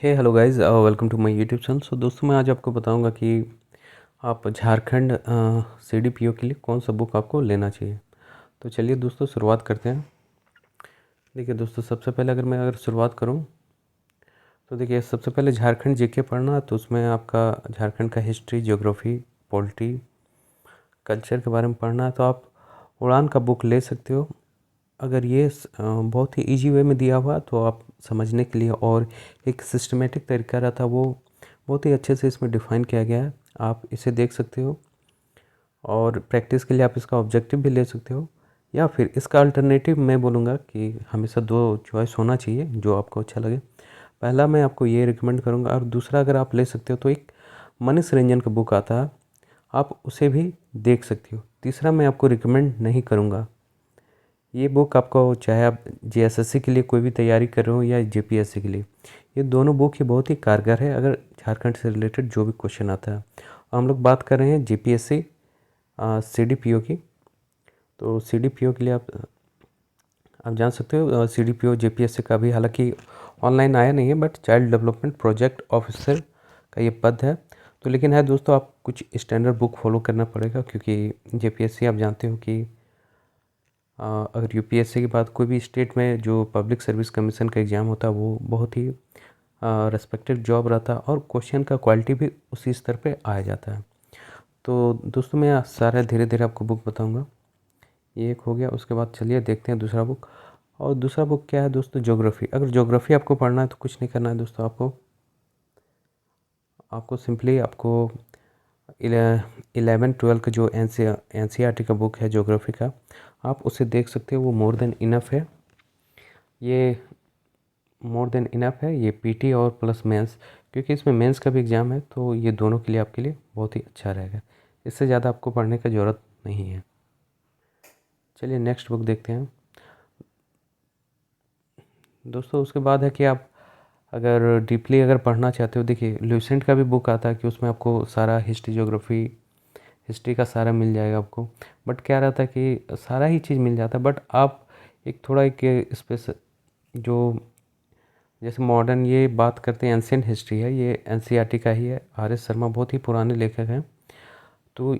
Hey hello guys, welcome to my YouTube channel. So दोस्तों, मैं आज आपको बताऊंगा कि आप झारखंड सीडीपीओ के लिए कौन सा बुक आपको लेना चाहिए। तो चलिए दोस्तों, शुरुआत करते हैं। देखिए दोस्तों, सबसे पहले अगर शुरुआत करूं तो देखिए, सबसे पहले झारखंड जीके पढ़ना, तो उसमें आपका झारखंड का हिस्ट्री, ज्योग्राफी, पॉलिटी, कल्चर के बारे में पढ़ना है तो आप उड़ान का बुक ले सकते हो। अगर ये बहुत ही इजी वे में दिया हुआ तो आप समझने के लिए, और एक सिस्टमेटिक तरीका रहता, वो बहुत ही अच्छे से इसमें डिफ़ाइन किया गया है। आप इसे देख सकते हो और प्रैक्टिस के लिए आप इसका ऑब्जेक्टिव भी ले सकते हो, या फिर इसका अल्टरनेटिव मैं बोलूँगा कि हमेशा दो चॉइस होना चाहिए जो आपको अच्छा लगे। पहला मैं आपको ये रिकमेंड करूँगा, और दूसरा अगर आप ले सकते हो तो एक मनीष रंजन का बुक आता है, आप उसे भी देख सकते हो। तीसरा मैं आपको रिकमेंड नहीं करूँगा। ये बुक आपको, चाहे आप जेएसएससी के लिए कोई भी तैयारी कर रहे हो या जेपीएससी के लिए, ये दोनों बुक ही बहुत ही कारगर है अगर झारखंड से रिलेटेड जो भी क्वेश्चन आता है। और हम लोग बात कर रहे हैं जेपीएससी सीडीपीओ की। तो सीडीपीओ के लिए आप जान सकते हो, सीडीपीओ जेपीएससी का भी हालांकि ऑनलाइन आया नहीं है, but child development project officer का ये पद है। तो लेकिन है दोस्तों, आप कुछ स्टैंडर्ड बुक फॉलो करना पड़ेगा, क्योंकि जेपीएससी आप जानते हो कि अगर यूपीएससी के बाद कोई भी स्टेट में जो पब्लिक सर्विस कमीशन का एग्ज़ाम होता है, वो बहुत ही रेस्पेक्टेड जॉब रहता है, और क्वेश्चन का क्वालिटी भी उसी स्तर पे आया जाता है। तो दोस्तों, मैं सारा धीरे धीरे आपको बुक बताऊंगा। ये एक हो गया, उसके बाद चलिए देखते हैं दूसरा बुक। और दूसरा बुक क्या है दोस्तों? ज्योग्राफी। अगर ज्योग्राफी आपको पढ़ना है तो कुछ नहीं करना है दोस्तों, आपको आपको सिंपली आपको 11-12 का जो एनसीईआरटी का बुक है ज्योग्राफी का, आप उसे देख सकते हो। वो मोर देन इनफ है। ये मोर देन इनफ है, ये पीटी और प्लस मेंस, क्योंकि इसमें मेंस का भी एग्ज़ाम है, तो ये दोनों के लिए आपके लिए बहुत ही अच्छा रहेगा। इससे ज़्यादा आपको पढ़ने की ज़रूरत नहीं है। चलिए नेक्स्ट बुक देखते हैं दोस्तों। उसके बाद है कि आप अगर डीपली अगर पढ़ना चाहते हो, देखिए ल्यूसेंट का भी बुक आता है कि उसमें आपको सारा हिस्ट्री, ज्योग्राफी, हिस्ट्री का सारा मिल जाएगा आपको। बट क्या रहता है कि सारा ही चीज़ मिल जाता है, बट आप एक थोड़ा एक स्पेस जो, जैसे मॉडर्न, ये बात करते हैं एंशियंट हिस्ट्री है, ये एनसीईआरटी का ही है। आर एस शर्मा बहुत ही पुराने लेखक हैं। तो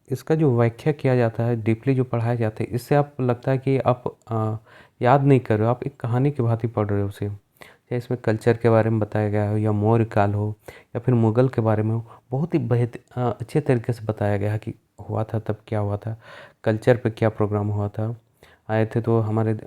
इसका जो व्याख्या किया जाता है, डीपली जो पढ़ाया जाता है, इससे आप लगता है कि आप याद नहीं कर रहे हो, आप एक कहानी की भांति पढ़ रहे हो उसे। या इसमें कल्चर के बारे में बताया गया हो, या मौर्य काल हो, या फिर मुग़ल के बारे में हो, बहुत ही अच्छे तरीके से बताया गया है कि हुआ था तब क्या हुआ था, कल्चर पे क्या प्रोग्राम हुआ था, आए थे तो हमारे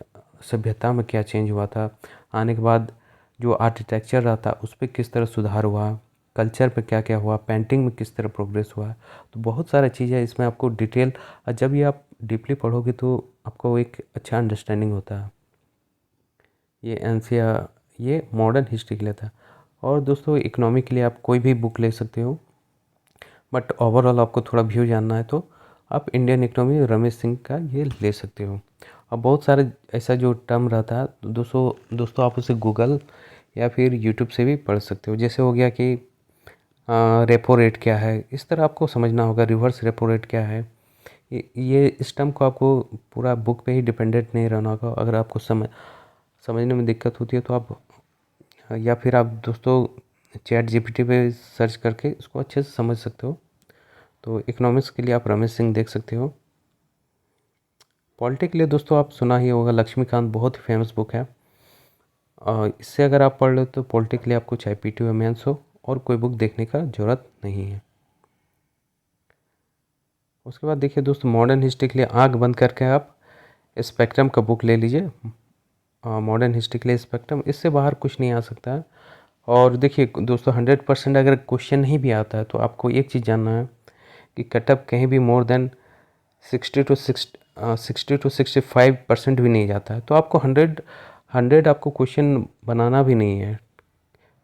सभ्यता में क्या चेंज हुआ था, आने के बाद जो आर्किटेक्चर रहा था उस पर किस तरह सुधार हुआ, कल्चर पे क्या क्या हुआ, पेंटिंग में किस तरह प्रोग्रेस हुआ। तो बहुत सारी चीज़ें इसमें आपको डिटेल, और जब ये आप डीपली पढ़ोगे तो आपको एक अच्छा अंडरस्टैंडिंग होता है। ये एनसीआर, ये मॉडर्न हिस्ट्री के लिए था। और दोस्तों, इकोनॉमी के लिए आप कोई भी बुक ले सकते हो, बट ओवरऑल आपको थोड़ा व्यू जानना है तो आप इंडियन इकोनॉमी रमेश सिंह का ये ले सकते हो। और बहुत सारे ऐसा जो टर्म रहता है दोस्तों आप उसे गूगल या फिर यूट्यूब से भी पढ़ सकते हो। जैसे हो गया कि रेपो रेट क्या है, इस तरह आपको समझना होगा। रिवर्स रेपो रेट क्या है, ये इस टर्म को आपको पूरा बुक पे ही डिपेंडेंट नहीं रहना होगा। अगर आपको समझने में दिक्कत होती है तो आप, या फिर आप दोस्तों चैट जीपीटी पे सर्च करके इसको अच्छे से समझ सकते हो। तो इकोनॉमिक्स के लिए आप रमेश सिंह देख सकते हो। पॉलिटी के लिए दोस्तों आप सुना ही होगा, लक्ष्मीकांत बहुत ही फेमस बुक है। इससे अगर आप पढ़ लो तो पॉलिटी के लिए आपको चाहे पीटी या मेंस हो, और कोई बुक देखने का ज़रूरत नहीं है। उसके बाद देखिए दोस्तों, मॉडर्न हिस्ट्री के लिए आंख बंद करके आप स्पेक्ट्रम का बुक ले लीजिए। मॉडर्न हिस्ट्री के लिए स्पेक्ट्रम, इससे बाहर कुछ नहीं आ सकता है। और देखिए दोस्तों, 100% अगर क्वेश्चन नहीं भी आता है तो आपको एक चीज़ जानना है कि कटअप कहीं भी मोर देन 60 to 65% भी नहीं जाता है। तो आपको 100 आपको क्वेश्चन बनाना भी नहीं है।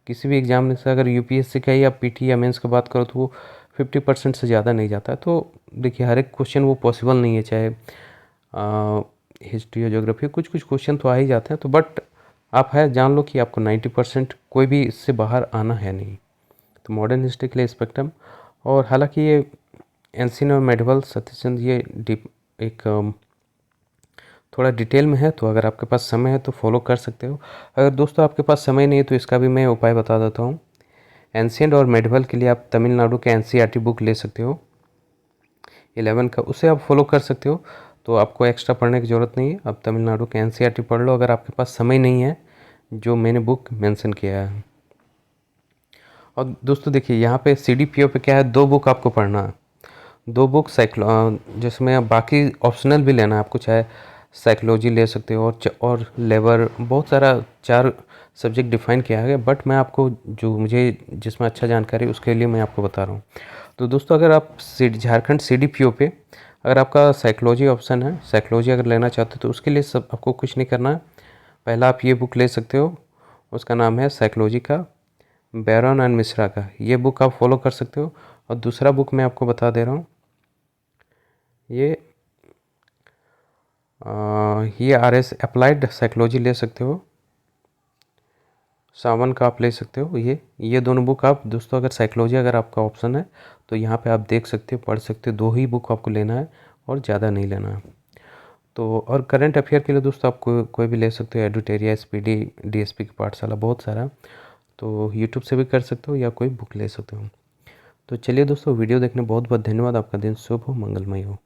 किसी भी एग्जाम में से अगर यूपीएससी का या पीटी या मेंस की बात करो तो वो 50% से ज़्यादा नहीं जाता है। तो देखिए, हर एक क्वेश्चन वो पॉसिबल नहीं है, चाहे हिस्ट्री या ज्योग्राफी, कुछ कुछ क्वेश्चन तो आ ही जाते हैं। तो बट आप है जान लो कि आपको 90% कोई भी इससे बाहर आना है नहीं। तो मॉडर्न हिस्ट्री के लिए स्पेक्ट्रम। और हालांकि ये एंशिएंट और मेडिवल, सत्यचंद, ये डीप एक थोड़ा डिटेल में है, तो अगर आपके पास समय है तो फॉलो कर सकते हो। अगर दोस्तों आपके पास समय नहीं है तो इसका भी मैं उपाय बता देता हूँ। एंशिएंट और मेडिवल के लिए आप तमिलनाडु के एनसीईआरटी बुक ले सकते हो 11 का, उसे आप फॉलो कर सकते हो। तो आपको एक्स्ट्रा पढ़ने की ज़रूरत नहीं है, आप तमिलनाडु के एनसीईआरटी पढ़ लो अगर आपके पास समय नहीं है, जो मैंने बुक मेंशन किया है। और दोस्तों देखिए यहाँ पे सीडीपीओ पे क्या है, 2 बुक आपको पढ़ना है। 2 बुक जिसमें बाकी ऑप्शनल भी लेना है आपको, चाहे साइकोलॉजी ले सकते हो और लेबर, बहुत सारा 4 सब्जेक्ट डिफाइन किया है, बट मैं आपको जो मुझे जिसमें अच्छा जानकारी है उसके लिए मैं आपको बता रहा हूँ। तो दोस्तों अगर आप झारखंड सीडीपीओ पे अगर आपका साइकोलॉजी ऑप्शन है, साइकोलॉजी अगर लेना चाहते हो तो उसके लिए सब आपको कुछ नहीं करना है। पहला आप ये बुक ले सकते हो, उसका नाम है साइकोलॉजी का, बैरन एंड मिश्रा का, ये बुक आप फॉलो कर सकते हो। और दूसरा बुक मैं आपको बता दे रहा हूँ, ये आरएस अप्लाइड साइकोलॉजी ले सकते हो, सावन का आप ले सकते हो। ये दोनों बुक आप दोस्तों, अगर साइकोलॉजी अगर आपका ऑप्शन है तो यहाँ पे आप देख सकते हो, पढ़ सकते हो। 2 ही बुक आपको लेना है और ज़्यादा नहीं लेना है। तो और करंट अफेयर के लिए दोस्तों आप कोई भी ले सकते हो, एडुटेरिया, एसपीडी, डीएसपी की पाठशाला, बहुत सारा। तो यूट्यूब से भी कर सकते हो या कोई बुक ले सकते हो। तो चलिए दोस्तों, वीडियो देखने बहुत बहुत धन्यवाद। आपका दिन शुभ हो, मंगलमय हो।